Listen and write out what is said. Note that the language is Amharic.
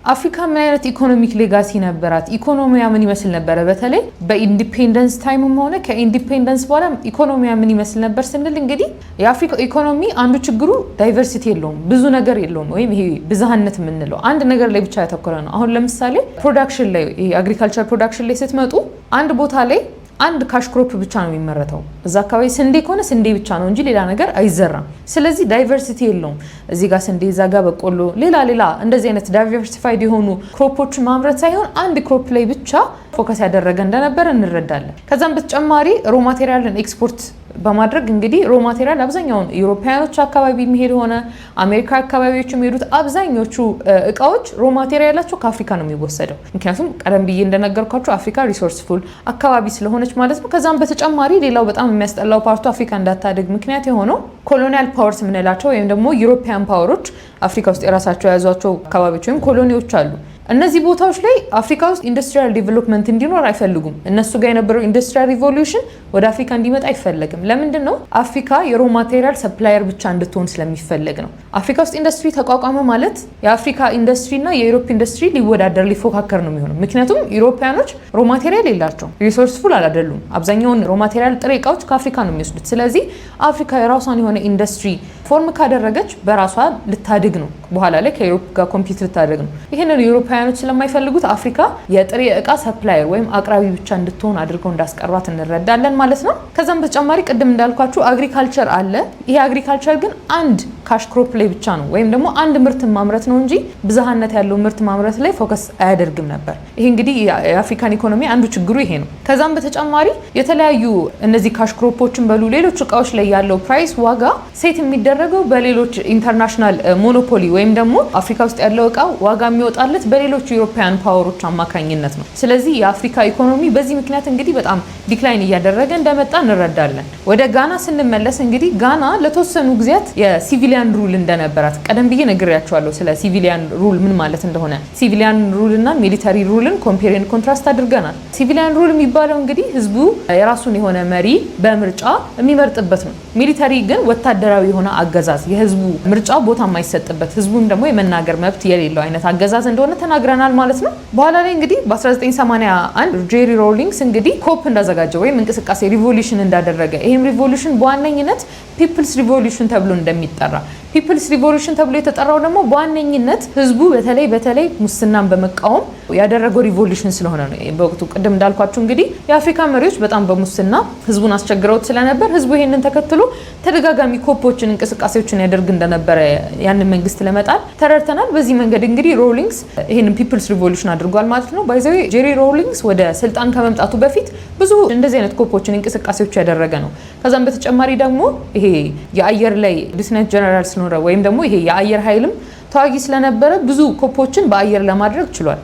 አፍሪካ ምን አይነት ኢኮኖሚክ ሌጋሲ ነበራት? ኢኮኖሚያ ምን ይመስል ነበር? በተለይ በኢንዲፔንደንስ ታይምም ሆነ ከኢንዲፔንደንስ በኋላ ኢኮኖሚያ ምን ይመስል ነበር ስንል እንግዲህ የአፍሪካ ኢኮኖሚ አንዱ ችግሩ ዳይቨርሲቲ የለውም፣ ብዙ ነገር የለውም፣ ወይም ይሄ ብዝሃነት የምንለው አንድ ነገር ላይ ብቻ ያተኮረ ነው። አሁን ለምሳሌ ፕሮዳክሽን ላይ ይሄ አግሪካልቸር ፕሮዳክሽን ላይ ስትመጡ አንድ ቦታ ላይ አንድ ካሽ ክሮፕ ብቻ ነው የሚመረተው። እዛ አካባቢ ስንዴ ከሆነ ስንዴ ብቻ ነው እንጂ ሌላ ነገር አይዘራም። ስለዚህ ዳይቨርሲቲ የለውም። እዚህ ጋር ስንዴ፣ እዛ ጋር በቆሎ፣ ሌላ እንደዚህ አይነት ዳይቨርሲፋይድ የሆኑ ክሮፖችን ማምረት ሳይሆን አንድ ክሮፕ ላይ ብቻ ፎከስ ያደረገ እንደነበረ እንረዳለን። ከዛም በተጨማሪ ሮ ማቴሪያልን ኤክስፖርት በማድረግ እንግዲህ ሮ ማቴሪያል አብዛኛውን ዩሮፒያኖች አካባቢ የሚሄድ ሆነ አሜሪካ አካባቢዎች የሚሄዱት አብዛኞቹ እቃዎች ሮ ማቴሪያላቸው ከአፍሪካ ነው የሚወሰደው። ምክንያቱም ቀደም ብዬ እንደነገርኳችሁ አፍሪካ ሪሶርስፉል አካባቢ ስለሆነች ማለት ነው። ከዛም በተጨማሪ ሌላው በጣም የሚያስጠላው ፓርቱ አፍሪካ እንዳታድግ ምክንያት የሆነው ኮሎኒያል ፓወርስ የምንላቸው ወይም ደግሞ ዩሮፒያን ፓወሮች አፍሪካ ውስጥ የራሳቸው የያዟቸው አካባቢዎች ወይም ኮሎኒዎች አሉ። እነዚህ ቦታዎች ላይ አፍሪካ ውስጥ ኢንዱስትሪያል ዲቨሎፕመንት እንዲኖር አይፈልጉም። እነሱ ጋር የነበረው ኢንዱስትሪያል ሪቮሉሽን ወደ አፍሪካ እንዲመጣ አይፈልግም። ለምንድን ነው? አፍሪካ የሮ ማቴሪያል ሰፕላየር ብቻ እንድትሆን ስለሚፈልግ ነው። አፍሪካ ውስጥ ኢንዱስትሪ ተቋቋመ ማለት የአፍሪካ ኢንዱስትሪ እና የዩሮፕ ኢንዱስትሪ ሊወዳደር ሊፎካከር ነው የሚሆነው። ምክንያቱም ዩሮፒያኖች ሮ ማቴሪያል የላቸውም፣ ሪሶርስፉል አይደሉም። አብዛኛውን ሮ ማቴሪያል ጥሬ እቃዎች ከአፍሪካ ነው የሚወስዱት። ስለዚህ አፍሪካ የራሷን የሆነ ኢንዱስትሪ ፎርም ካደረገች በራሷ ልታድግ ነው። በኋላ ላይ ከዩሮፕ ጋር ኮምፒት ልታደርግ ነው። ይሄንን ዩሮፓውያኖች ስለማይፈልጉት አፍሪካ የጥሬ እቃ ሰፕላየር ወይም አቅራቢ ብቻ እንድትሆን አድርገው እንዳስቀሯት እንረዳለን ማለት ነው። ከዛም በተጨማሪ ቅድም እንዳልኳችሁ አግሪካልቸር አለ። ይሄ አግሪካልቸር ግን አንድ ካሽ ክሮፕ ላይ ብቻ ነው ወይም ደግሞ አንድ ምርት ማምረት ነው እንጂ ብዝሃነት ያለው ምርት ማምረት ላይ ፎከስ አያደርግም ነበር። ይሄ እንግዲህ የአፍሪካን ኢኮኖሚ አንዱ ችግሩ ይሄ ነው። ከዛም በተጨማሪ የተለያዩ እነዚህ ካሽ ክሮፖችን በሉ ሌሎች እቃዎች ላይ ያለው ፕራይስ ዋጋ ሴት የሚደረገው በሌሎች ኢንተርናሽናል ሞኖፖሊ ወይም ደግሞ አፍሪካ ውስጥ ያለው እቃ ዋጋ የሚወጣለት በሌሎች ዩሮፒያን ፓወሮች አማካኝነት ነው። ስለዚህ የአፍሪካ ኢኮኖሚ በዚህ ምክንያት እንግዲህ በጣም ዲክላይን እያደረገ እንደመጣ እንረዳለን። ወደ ጋና ስንመለስ እንግዲህ ጋና ለተወሰኑ ጊዜያት የሲቪሊያን ሩል እንደነበራት ቀደም ብዬ ነግሬያቸዋለሁ። ስለ ሲቪሊያን ሩል ምን ማለት እንደሆነ ሲቪሊያን ሩል እና ሚሊታሪ ሩልን ኮምፔር ኤንድ ኮንትራስት አድርገናል። ሲቪሊያን ሩል የሚባለው እንግዲህ ህዝቡ የራሱን የሆነ መሪ በምርጫ የሚመርጥበት ነው። ሚሊታሪ ግን ወታደራዊ የሆነ አገዛዝ የህዝቡ ምርጫ ቦታ የማይሰጥበት ህዝቡም ደግሞ የመናገር መብት የሌለው አይነት አገዛዝ እንደሆነ ተናግረናል ማለት ነው። በኋላ ላይ እንግዲህ በ1981 ጄሪ ሮሊንግስ እንግዲህ ኮፕ እንዳዘጋጀ ወይም እንቅስቃሴ ሪቮሉሽን እንዳደረገ ይህም ሪቮሉሽን በዋነኝነት ፒፕልስ ሪቮሉሽን ተብሎ እንደሚጠራ ፒፕልስ ሪቮሉሽን ተብሎ የተጠራው ደግሞ በዋነኝነት ህዝቡ በተለይ ሙስናን በመቃወም ያደረገው ሪቮሉሽን ስለሆነ ነው። በወቅቱ ቅድም እንዳልኳችሁ እንግዲህ የአፍሪካ መሪዎች በጣም በሙስና ህዝቡን አስቸግረውት ስለነበር ህዝቡ ይሄንን ተከትሎ ተደጋጋሚ ኮፖችን እንቅስቃሴዎችን ያደርግ እንደነበረ ያንን መንግስት ለመጣል ተረድተናል። በዚህ መንገድ እንግዲህ ሮሊንግስ ይሄንን ፒፕልስ ሪቮሉሽን አድርጓል ማለት ነው። ባይዘው ጄሪ ሮሊንግስ ወደ ስልጣን ከመምጣቱ በፊት ብዙ እንደዚህ አይነት ኮፖችን እንቅስቃሴዎች ያደረገ ነው። ከዛም በተጨማሪ ደግሞ ይሄ የአየር ላይ ሊeutenant ጀነራል ኖረ ወይም ደግሞ ይሄ የአየር ኃይልም ተዋጊ ስለነበረ ብዙ ኮፖችን በአየር ለማድረግ ችሏል።